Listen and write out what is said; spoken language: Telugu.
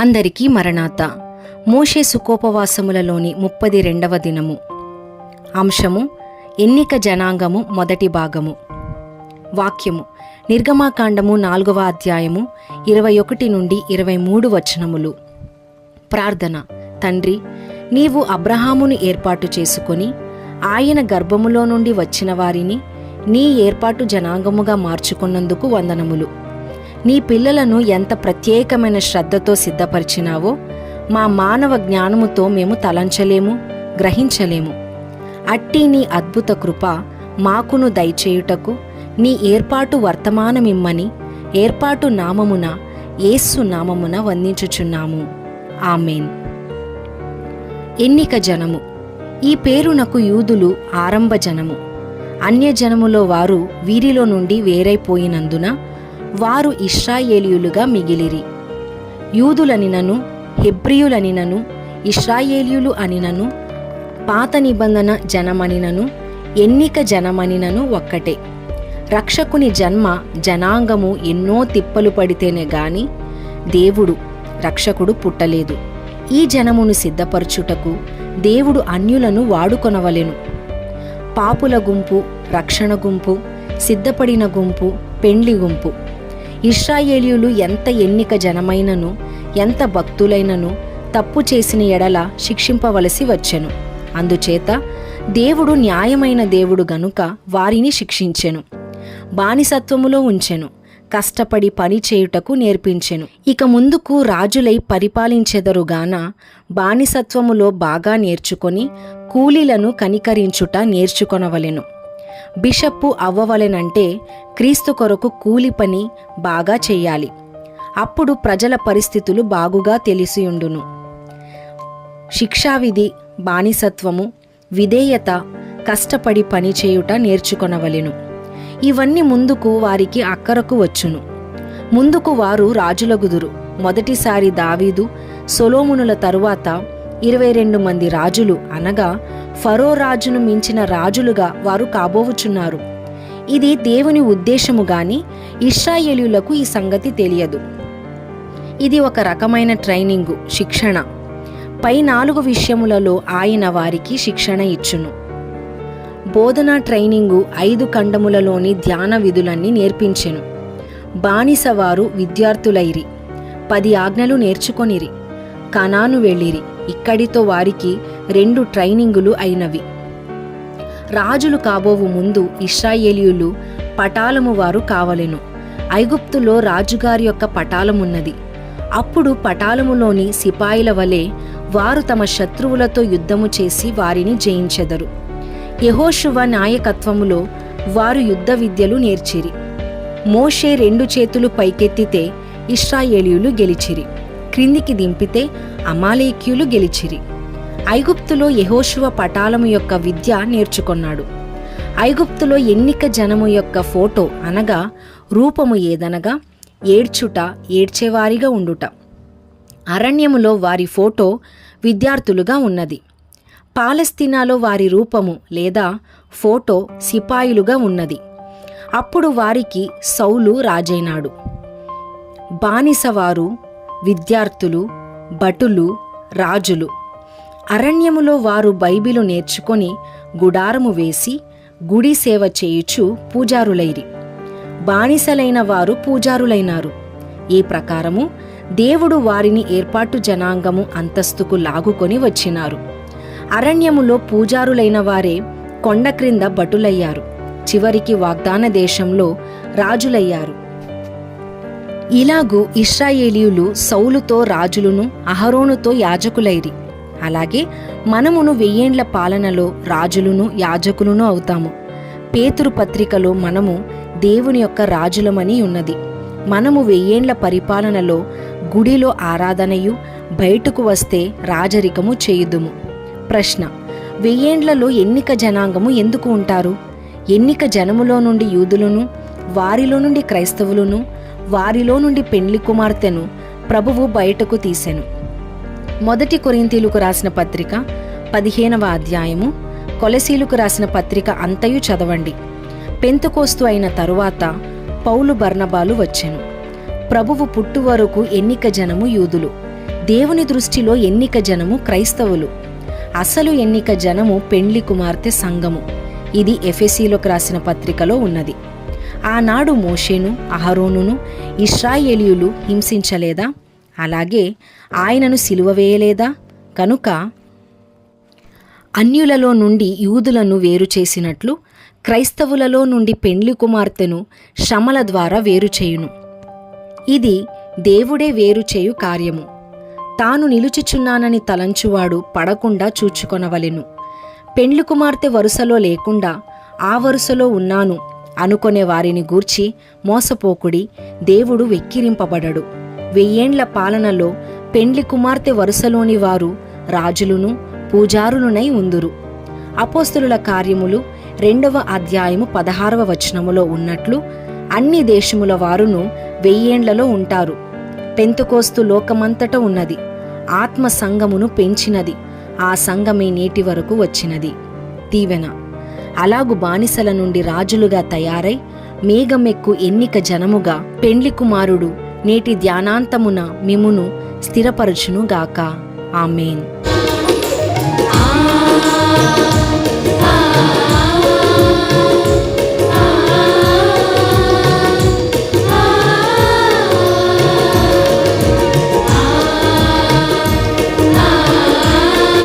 అందరికీ మరణాత. మోషే సుకోపవాసములలోని 32వ దినము. అంశము ఎన్నిక జనాంగము మొదటి భాగము. వాక్యము నిర్గమాకాండము 4వ అధ్యాయము 21 నుండి 23 వచనములు. ప్రార్థన. తండ్రి, నీవు అబ్రహామును ఏర్పాటు చేసుకొని ఆయన గర్భములో నుండి వచ్చిన వారిని నీ ఏర్పాటు జనాంగముగా మార్చుకున్నందుకు వందనములు. నీ పిల్లలను ఎంత ప్రత్యేకమైన శ్రద్ధతో సిద్ధపరిచినావో మా మానవ జ్ఞానముతో మేము తలంచలేము, గ్రహించలేము. అట్టి నీ అద్భుత కృప మాకును దయచేయుటకు నీ ఏర్పాటు వర్తమానమిమ్మని ఏర్పాటు నామమున యేసు నామమున వందించుచున్నాము. ఆమేన్. ఎన్నిక జనము. ఈ పేరునకు యూదులు ఆరంభ జనము. అన్యజనములో వారు వీరిలో నుండి వేరైపోయినందున వారు ఇశ్రాయేలీయులుగా మిగిలిరి. యూదులనినను హెబ్రీయులనినను ఇశ్రాయేలీయులు అనినను పాత నిబంధన జనమనినను ఎన్నిక జనమనినను ఒక్కటే. రక్షకుని జన్మ జనాంగము ఎన్నో తిప్పలు పడితేనే గాని దేవుడు రక్షకుడు పుట్టలేదు. ఈ జనమును సిద్ధపరచుటకు దేవుడు అన్యులను వాడుకొనవలెను. పాపుల గుంపు, రక్షణ గుంపు, సిద్ధపడిన గుంపు, పెండ్లి గుంపు. ఇశ్రాయేలీయులు ఎంత ఎన్నిక జనమైనను ఎంత భక్తులైనను తప్పు చేసిన ఎడల శిక్షింపవలసి వచ్చెను. అందుచేత దేవుడు న్యాయమైన దేవుడు గనుక వారిని శిక్షించెను, బానిసత్వములో ఉంచెను, కష్టపడి పని చేయుటకు నేర్పించెను. ఇక ముందుకు రాజులై పరిపాలించెదరుగాన బానిసత్వములో బాగా నేర్చుకొని కూలీలను కనికరించుట నేర్చుకొనవలెను. బిషప్పు అవ్వవలెనంటే క్రీస్తు కొరకు కూలి పని బాగా చెయ్యాలి. అప్పుడు ప్రజల పరిస్థితులు బాగుగా తెలిసియుండును. శిక్షావిధి, బానిసత్వము, విధేయత, కష్టపడి పనిచేయుట నేర్చుకొనవలెను. ఇవన్నీ ముందుకు వారికి అక్కరకు వచ్చును. ముందుకు వారు రాజులగుదురు. మొదటిసారి దావీదు, సొలొమోనుల తరువాత 22 మంది రాజులు అనగా ఫరో రాజును మించిన రాజులుగా వారు కాబోవుచున్నారు. ఇది దేవుని ఉద్దేశము గాని ఇశ్రాయేలీయులకు ఈ సంగతి తెలియదు. ఇది ఒక రకమైన ట్రైనింగు, శిక్షణ. పై 4 విషయములలో ఆయన వారికి శిక్షణ ఇచ్చును. బోధనా ట్రైనింగు 5 ఖండములలోని ధ్యాన విధులన్నీ నేర్పించెను. బానిసవారు విద్యార్థులైరి, 10 ఆజ్ఞలు నేర్చుకొనిరి, కనాను వెళ్ళిరి. ఇక్కడితో వారికి 2 ట్రైనింగులు అయినవి. రాజులు కాబోవు ముందు ఇశ్రాయేలీయులు పటాలము వారు కావలెను. ఐగుప్తులో రాజుగారి యొక్క పటాలమున్నది. అప్పుడు పటాలములోని సిపాయిల వలె వారు తమ శత్రువులతో యుద్ధము చేసి వారిని జయించెదరు. యెహోషువ నాయకత్వములో వారు యుద్ధ విద్యలు నేర్చిరి. మోషే 2 చేతులు పైకెత్తితే ఇశ్రాయేలీయులు గెలిచిరి, క్రిందికి దింపితే అమాలేకీయులు గెలిచిరి. ఐగుప్తులో యెహోషువ పటాలము యొక్క విద్య నేర్చుకొన్నాడు. ఐగుప్తులో ఎన్నిక జనము యొక్క ఫోటో అనగా రూపము ఏదనగా ఏడ్చుట, ఏడ్చేవారిగా ఉండుట. అరణ్యములో వారి ఫోటో విద్యార్థులుగా ఉన్నది. పాలస్తీనాలో వారి రూపము లేదా ఫోటో సిపాయిలుగా ఉన్నది. అప్పుడు వారికి సౌలు రాజైనాడు. బానిసవారు విద్యార్థులు, భటులు, రాజులు. అరణ్యములో వారు బైబిలు నేర్చుకొని గుడారము వేసి గుడి సేవ చేయుచు పూజారులైరి. బానిసలైన వారు పూజారులైనారు. ఈ ప్రకారము దేవుడు వారిని ఏర్పాటు జనాంగము అంతస్తుకు లాగుకొని వచ్చినారు. అరణ్యములో పూజారులైన వారే కొండ క్రింద భటులయ్యారు. చివరికి వాగ్దాన దేశంలో రాజులయ్యారు. ఇలాగూ ఇశ్రాయేలీయులు సౌలుతో రాజులును అహరోనుతో యాజకులైరి. అలాగే మనమును 1000 ఏండ్ల పాలనలో రాజులును యాజకులను అవుతాము. పేతురు పత్రికలో మనము దేవుని యొక్క రాజులమని ఉన్నది. మనము 1000 ఏండ్ల పరిపాలనలో గుడిలో ఆరాధనయు, బయటకు వస్తే రాజరికము చేయుదుము. ప్రశ్న: 1000 ఏండ్లలో ఎన్నిక జనాంగము ఎందుకు ఉంటారు? ఎన్నిక జనములో నుండి యూదులను, వారిలో నుండి క్రైస్తవులను, వారిలో నుండి పెండ్లి కుమార్తెను ప్రభువు బయటకు తీసెను. 1 కొరింథీయులకు రాసిన పత్రిక 15వ అధ్యాయము, కొలసీలకు రాసిన పత్రిక అంతయు చదవండి. పెంతెకోస్తు అయిన తరువాత పౌలు, బర్నబాలు వచ్చెను. ప్రభువు పుట్టు వరకు ఎన్నిక జనము యూదులు. దేవుని దృష్టిలో ఎన్నిక జనము క్రైస్తవులు. అసలు ఎన్నిక జనము పెండ్లి కుమార్తె సంఘము. ఇది ఎఫెసీలోకి రాసిన పత్రికలో ఉన్నది. ఆనాడు మోషేను, అహరోనును ఇశ్రాయేలీయులు హింసించలేదా? అలాగే ఆయనను సిలువ వేయలేదా? కనుక అన్యులలో నుండి యూదులను వేరు చేసినట్లు క్రైస్తవులలో నుండి పెండ్లి కుమార్తెను శ్రమల ద్వారా వేరు చేయును. ఇది దేవుడే వేరు చేయు కార్యము. తాను నిలుచుచున్నానని తలంచువాడు పడకుండా చూచుకొనవలెను. పెండ్లి కుమార్తె వరుసలో లేకుండా ఆ వరుసలో ఉన్నాను అనుకొనే వారిని గూర్చి మోసపోకుడి, దేవుడు వెక్కిరింపబడడు. 1000 ఏండ్ల పాలనలో పెండ్లి కుమార్తె వరుసలోని వారు రాజులును పూజారులునై ఉందురు. అపోస్తలుల కార్యములు 2వ అధ్యాయము 16వ వచనములో ఉన్నట్లు అన్ని దేశముల వారును 1000 ఏండ్లలో ఉంటారు. పెంతెకోస్తు లోకమంతట ఉన్నది. ఆత్మ సంఘమును పెంచినది. ఆ సంఘమే నేటి వరకు వచ్చినది. దీవెన. అలాగు బానిసల నుండి రాజులుగా తయారై మేఘమెక్కు ఎన్నిక జనముగా పెండ్లి కుమారుడు నేటి ధ్యానాంతమున మిమ్మును స్థిరపరచునుగాక. ఆమేన్.